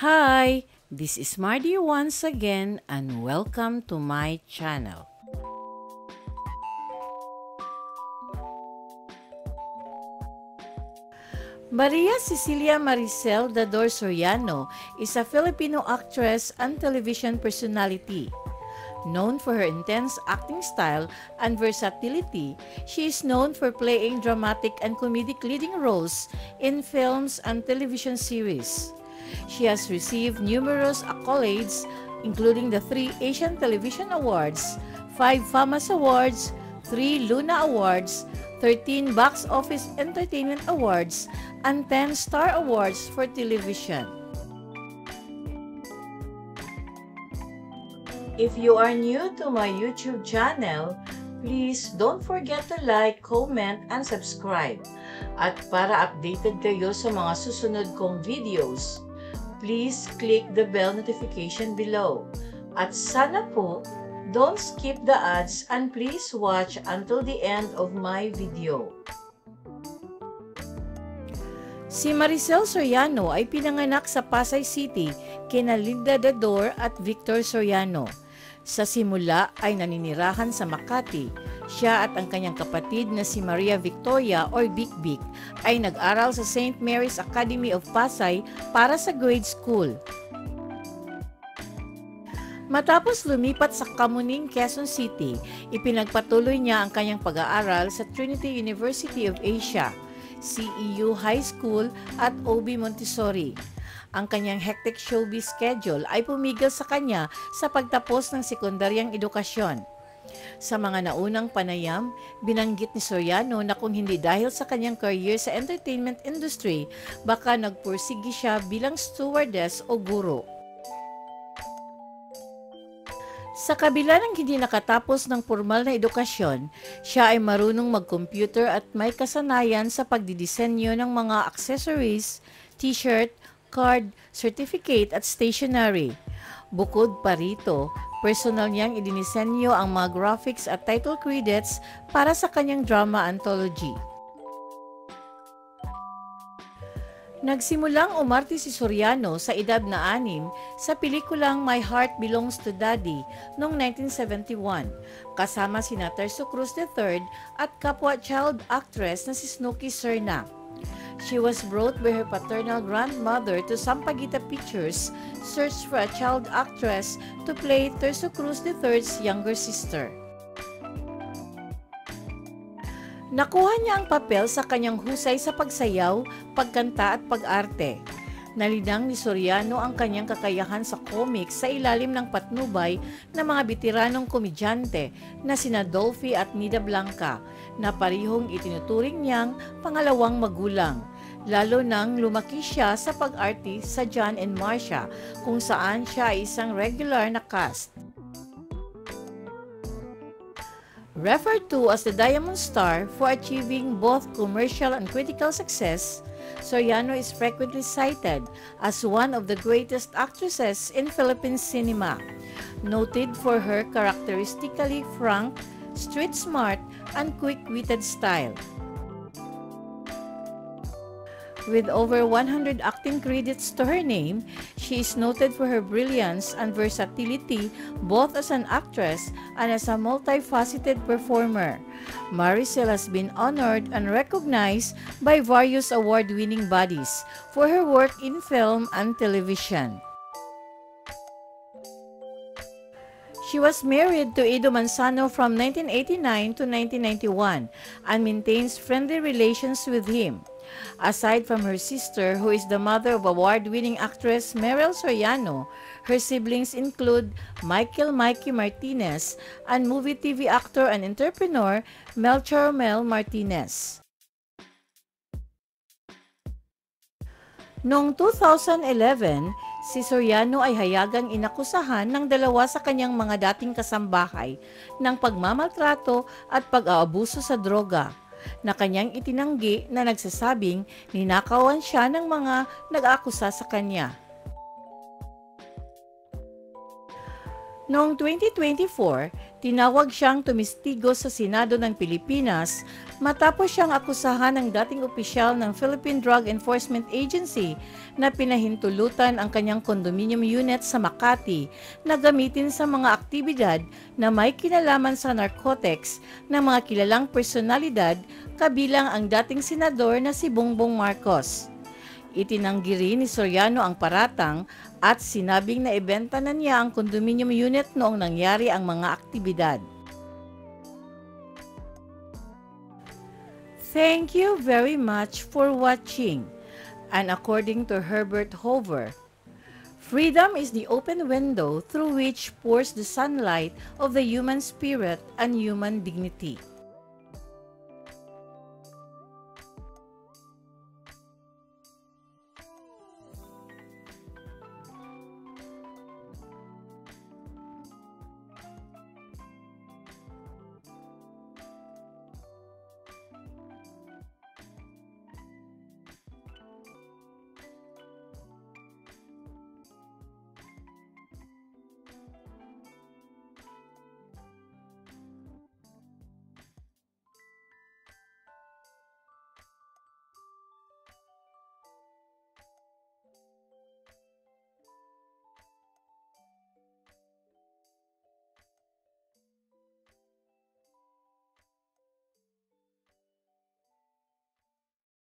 Hi, this is Mardy once again and welcome to my channel. Maria Cecilia Maricel Dador Soriano is a Filipino actress and television personality. Known for her intense acting style and versatility, she is known for playing dramatic and comedic leading roles in films and television series. She has received numerous accolades, including the 3 Asian Television Awards, 5 FAMAS Awards, 3 Luna Awards, 13 Box Office Entertainment Awards, and 10 Star Awards for television. If you are new to my YouTube channel, please don't forget to like, comment, and subscribe. At para updated kayo sa mga susunod kong videos, please click the bell notification below. At sana po, don't skip the ads and please watch until the end of my video. Si Maricel Soriano ay pinanganak sa Pasay City kina Linda Dador at Victor Soriano. Sa simula ay naninirahan sa Makati. Siya at ang kanyang kapatid na si Maria Victoria or Bik Bik ay nag-aral sa St. Mary's Academy of Pasay para sa grade school. Matapos lumipat sa Kamuning, Quezon City, ipinagpatuloy niya ang kanyang pag-aaral sa Trinity University of Asia, CEU High School at OB Montessori. Ang kanyang hectic showbiz schedule ay pumigil sa kanya sa pagtapos ng sekundaryang edukasyon. Sa mga naunang panayam, binanggit ni Soriano na kung hindi dahil sa kanyang career sa entertainment industry, baka nagpursigi siya bilang stewardess o guro. Sa kabila ng hindi nakatapos ng formal na edukasyon, siya ay marunong mag-computer at may kasanayan sa pagdidisenyo ng mga accessories, t-shirt, card, certificate at stationery. Bukod pa rito, personal niyang idinisenyo ang mga graphics at title credits para sa kanyang drama anthology. Nagsimulang umarte si Soriano sa edad na 6 sa pelikulang My Heart Belongs to Daddy noong 1971, kasama sina Tercio Cruz III at kapwa child actress na si Snooki Serna. She was brought by her paternal grandmother to Sampaguita Pictures, searched for a child actress to play Tercio Cruz III's younger sister. Nakuha niya ang papel sa kanyang husay sa pagsayaw, pagkanta at pag-arte. Nalinang ni Soriano ang kanyang kakayahan sa comics sa ilalim ng patnubay ng mga bitiranong komedyante na sina Dolphy at Nida Blanca, na parihong itinuturing niyang pangalawang magulang, lalo nang lumaki siya sa pag-arte sa John and Marcia, kung saan siya ay isang regular na cast. Referred to as the Diamond Star for achieving both commercial and critical success, Soriano is frequently cited as one of the greatest actresses in Philippine cinema, noted for her characteristically frank, street-smart, and quick-witted style. With over 100 acting credits to her name, she is noted for her brilliance and versatility both as an actress and as a multifaceted performer. Maricel has been honored and recognized by various award-winning bodies for her work in film and television. She was married to Edo Manzano from 1989 to 1991 and maintains friendly relations with him. Aside from her sister, who is the mother of award-winning actress Merel Soriano, her siblings include Michael Mikey Martinez and movie TV actor and entrepreneur Melchor Mel Martinez. Noong 2011, si Soriano ay hayagang inakusahan ng 2 sa kanyang mga dating kasambahay ng pagmamaltrato at pag-aabuso sa droga, na kanyang itinanggi na nagsasabing ninakawan siya ng mga nag-aakusa sa kanya. Noong 2024, Tinawag siyang tumistigo sa Senado ng Pilipinas matapos siyang akusahan ng dating opisyal ng Philippine Drug Enforcement Agency na pinahintulutan ang kanyang condominium unit sa Makati na gamitin sa mga aktibidad na may kinalaman sa narcotics ng mga kilalang personalidad kabilang ang dating senador na si Bongbong Marcos. Itinanggi rin ni Soriano ang paratang at sinabing na ibenta na niya ang condominium unit noong nangyari ang mga aktibidad. Thank you very much for watching. And according to Herbert Hoover, freedom is the open window through which pours the sunlight of the human spirit and human dignity.